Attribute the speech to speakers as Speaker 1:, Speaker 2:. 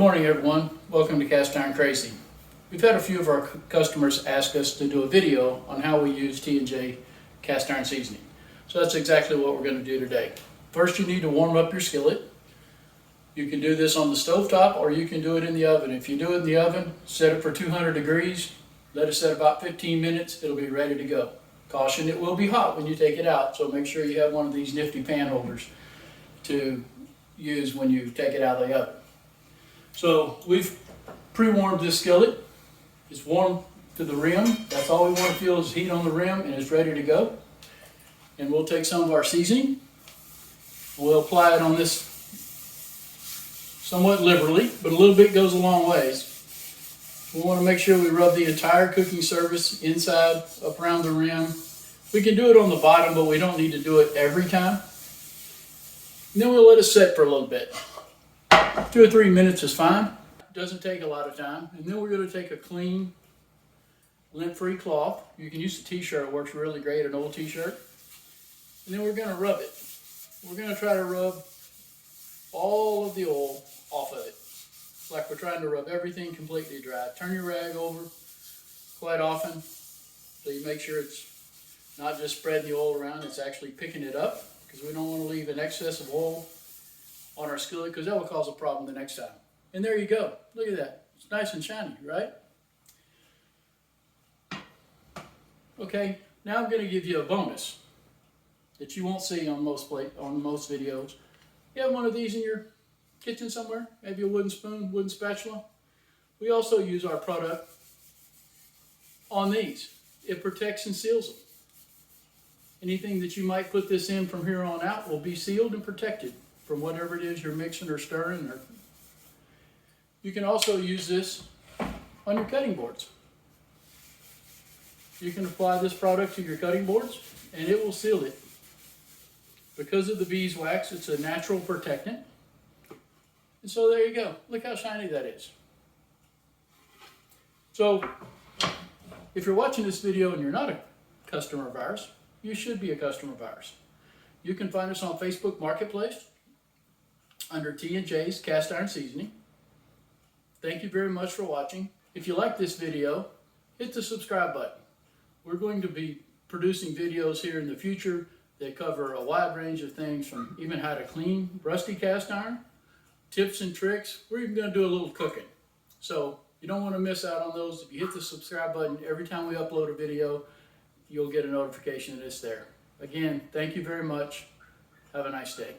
Speaker 1: morning, everyone. Welcome to Cast Iron Crazy. We've had a few of our customers ask us to do a video on how we use T&J cast iron seasoning. So that's exactly what we're going to do today. First, you need to warm up your skillet. You can do this on the stovetop or you can do it in the oven. If you do it in the oven, set it for 200 degrees. Let it set about 15 minutes. It'll be ready to go. Caution, it will be hot when you take it out, so make sure you have one of these nifty pan holders to use when you take it out of the oven. So we've pre-warmed this skillet. It's warm to the rim. That's all we want to feel is heat on the rim, and it's ready to go. And we'll take some of our seasoning. We'll apply it on this somewhat liberally, but a little bit goes a long ways. We want to make sure we rub the entire cooking surface inside, up around the rim. We can do it on the bottom, but we don't need to do it every time. And then we'll let it set for a little bit. 2 or 3 minutes is fine. It doesn't take a lot of time. And then we're going to take a clean, lint-free cloth. You can use a t-shirt. It works really great, an old t-shirt. And then we're going to rub it. We're going to try to rub all of the oil off of it. It's like we're trying to rub everything completely dry. Turn your rag over quite often so you make sure it's not just spreading the oil around, it's actually picking it up, because we don't want to leave an excess of oil on our skillet, because that will cause a problem the next time. And there you go. Look at that. It's nice and shiny, right? Okay, now I'm going to give you a bonus that you won't see on most videos. You have one of these in your kitchen somewhere, maybe a wooden spoon, wooden spatula. We also use our product on these. It protects and seals them. Anything that you might put this in from here on out will be sealed and protected from whatever it is you're mixing or stirring. You can also use this on your cutting boards. You can apply this product to your cutting boards and it will seal it. Because of the beeswax, it's a natural protectant. And so there you go. Look how shiny that is. So if you're watching this video and you're not a customer of ours, you should be a customer of ours. You can find us on Facebook Marketplace under TnJ's Cast Iron Seasoning. Thank you very much for watching. If you like this video, hit the subscribe button. We're going to be producing videos here in the future that cover a wide range of things, from even how to clean rusty cast iron, tips and tricks. We're even going to do a little cooking. So you don't want to miss out on those. If you hit the subscribe button, every time we upload a video, you'll get a notification that it's there. Again, thank you very much. Have a nice day.